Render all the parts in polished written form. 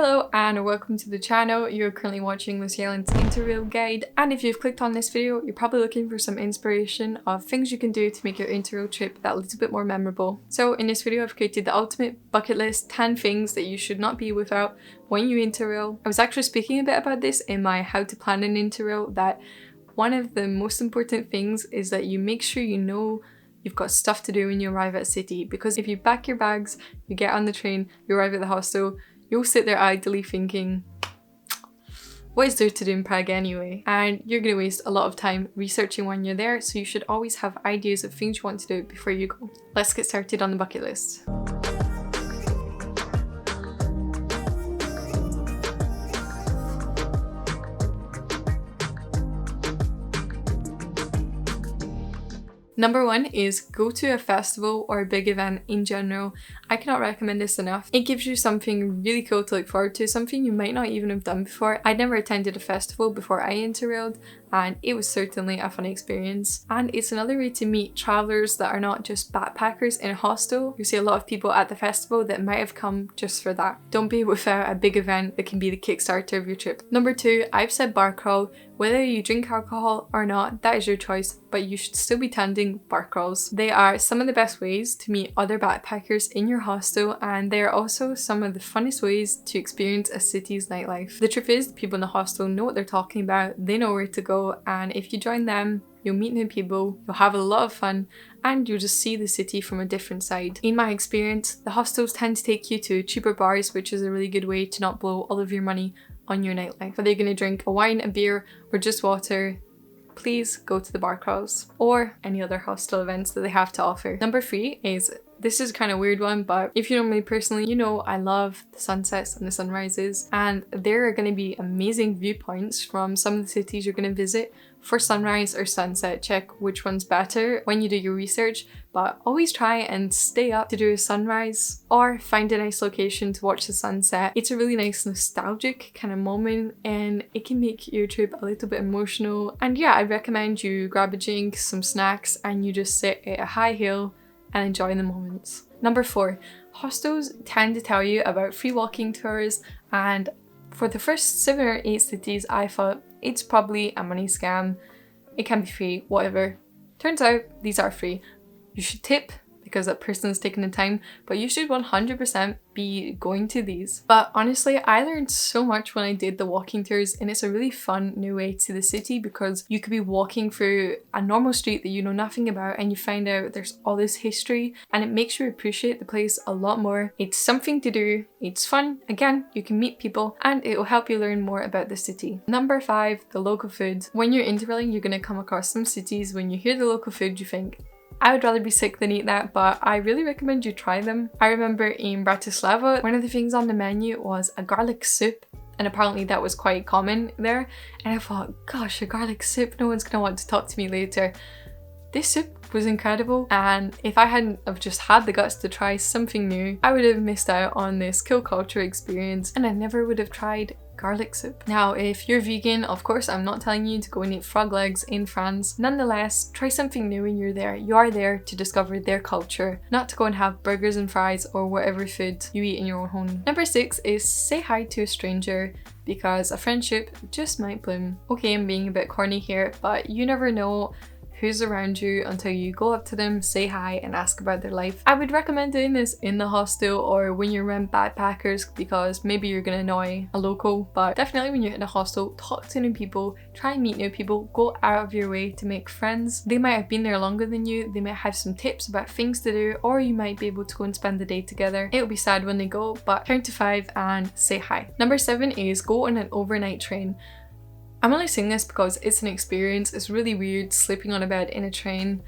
Hello and welcome to the channel. You're currently watching Lucy Ellen's Interrail guide, and if you've clicked on this video, you're probably looking for some inspiration of things you can do to make your Interrail trip that little bit more memorable. So in this video I've created the ultimate bucket list 10 things that you should not be without when you Interrail. I was actually speaking a bit about this in my how to plan an Interrail, that one of the most important things is that you make sure you know you've got stuff to do when you arrive at a city, because if you pack your bags, you get on the train, you arrive at the hostel, you'll sit there idly thinking, what is there to do in Prague anyway? And you're going to waste a lot of time researching when you're there, so you should always have ideas of things you want to do before you go. Let's get started on the bucket list. Number one is go to a festival or a big event in general. I cannot recommend this enough. It gives you something really cool to look forward to, something you might not even have done before. I'd never attended a festival before I Interrailed, and it was certainly a fun experience. And it's another way to meet travellers that are not just backpackers in a hostel. You see a lot of people at the festival that might have come just for that. Don't be without a big event that can be the kickstarter of your trip. Number two, I've said bar crawl. Whether you drink alcohol or not, that is your choice, but you should still be tending bar crawls. They are some of the best ways to meet other backpackers in your hostel, and they are also some of the funnest ways to experience a city's nightlife. The truth is, the people in the hostel know what they're talking about, they know where to go, and if you join them, you'll meet new people, you'll have a lot of fun, and you'll just see the city from a different side. In my experience, the hostels tend to take you to cheaper bars, which is a really good way to not blow all of your money on your nightlife. Whether you're going to drink a wine, a beer, or just water, please go to the bar crawls or any other hostel events that they have to offer. Number three is, this is kind of a weird one, but if you know me personally, you know I love the sunsets and the sunrises, and there are going to be amazing viewpoints from some of the cities you're going to visit for sunrise or sunset. Check which one's better when you do your research, but always try and stay up to do a sunrise or find a nice location to watch the sunset. It's a really nice nostalgic kind of moment, and it can make your trip a little bit emotional. And yeah, I recommend you grab a drink, some snacks, and you just sit at a high hill and enjoy the moments. Number four, hostels tend to tell you about free walking tours, and for the first 7 or 8 cities I thought it's probably a money scam. It can be free, whatever. Turns out these are free. You should tip because that person is taking the time, but you should 100% be going to these. But honestly, I learned so much when I did the walking tours, and it's a really fun new way to the city, because you could be walking through a normal street that you know nothing about, and you find out there's all this history, and it makes you appreciate the place a lot more. It's something to do, it's fun, again, you can meet people, and it will help you learn more about the city. Number five, the local food. When you're interrailing, you're going to come across some cities, when you hear the local food you think, I would rather be sick than eat that, but I really recommend you try them. I remember in Bratislava, one of the things on the menu was a garlic soup, and apparently that was quite common there, and I thought, gosh, a garlic soup, no one's gonna want to talk to me later. This soup was incredible, and if I hadn't have just had the guts to try something new, I would have missed out on this cool culture experience, and I never would have tried garlic soup. Now, if you're vegan, of course, I'm not telling you to go and eat frog legs in France. Nonetheless, try something new when you're there. You are there to discover their culture, not to go and have burgers and fries or whatever food you eat in your own home. Number six is say hi to a stranger, because a friendship just might bloom. Okay, I'm being a bit corny here, but you never know who's around you until you go up to them, say hi, and ask about their life. I would recommend doing this in the hostel or when you're around backpackers, because maybe you're gonna annoy a local, but definitely when you're in a hostel, talk to new people, try and meet new people, go out of your way to make friends. They might have been there longer than you, they might have some tips about things to do, or you might be able to go and spend the day together. It'll be sad when they go, but count to 5 and say hi. Number 7 is go on an overnight train. I'm only saying this because it's an experience. It's really weird sleeping on a bed in a train.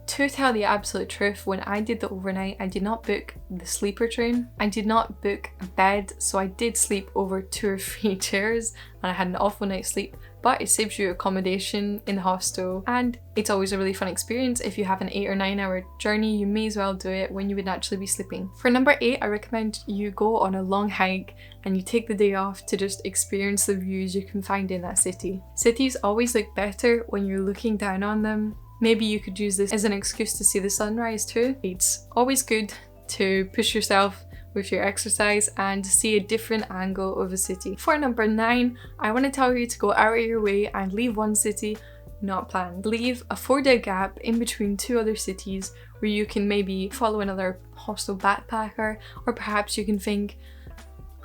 To tell the absolute truth, when I did the overnight, I did not book the sleeper train. I did not book a bed, so I did sleep over 2 or 3 chairs, and I had an awful night's sleep, but it saves you accommodation in the hostel, and it's always a really fun experience. If you have an 8 or 9 hour journey, you may as well do it when you would naturally be sleeping. For number 8, I recommend you go on a long hike and you take the day off to just experience the views you can find in that city. Cities always look better when you're looking down on them. Maybe you could use this as an excuse to see the sunrise too. It's always good to push yourself with your exercise and see a different angle of a city. For number 9, I want to tell you to go out of your way and leave one city not planned. Leave a 4-day gap in between 2 other cities where you can maybe follow another hostel backpacker, or perhaps you can think,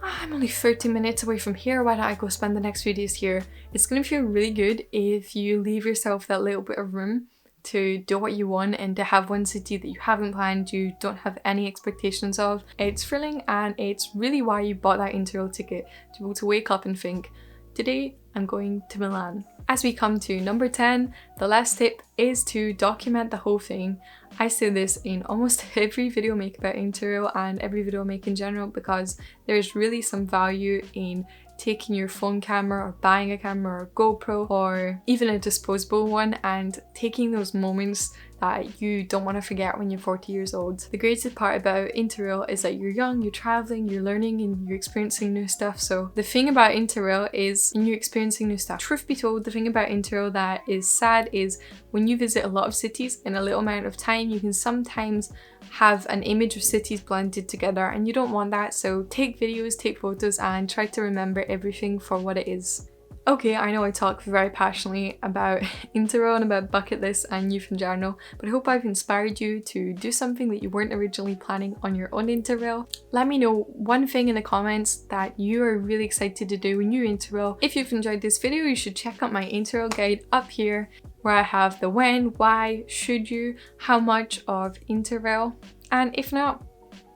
I'm only 30 minutes away from here, why don't I go spend the next few days here? It's going to feel really good if you leave yourself that little bit of room to do what you want and to have one city that you haven't planned, you don't have any expectations of. It's thrilling, and it's really why you bought that Interrail ticket, to be able to wake up and think, today I'm going to Milan. As we come to number 10, the last tip is to document the whole thing. I say this in almost every video I make about Interrail and every video I make in general, because there's really some value in taking your phone camera or buying a camera or a GoPro or even a disposable one and taking those moments that you don't want to forget when you're 40 years old. The greatest part about Interrail is that you're young, you're traveling, you're learning and you're experiencing new stuff. So the thing about Interrail is you're experiencing new stuff. Truth be told, the thing about Interrail that is sad is when you visit a lot of cities in a little amount of time, you can sometimes have an image of cities blended together and you don't want that. So take videos, take photos and try to remember everything for what it is. Okay, I know I talk very passionately about Interrail and about bucket lists and youth in general, but I hope I've inspired you to do something that you weren't originally planning on your own Interrail. Let me know one thing in the comments that you are really excited to do when you're Interrail. If you've enjoyed this video, you should check out my Interrail guide up here, where I have the when, why, should you, how much of Interrail. And if not,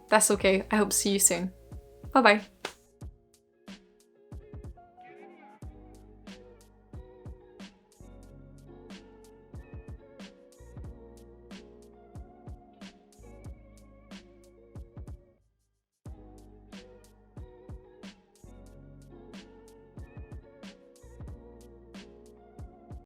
that's okay. I hope to see you soon. Bye bye.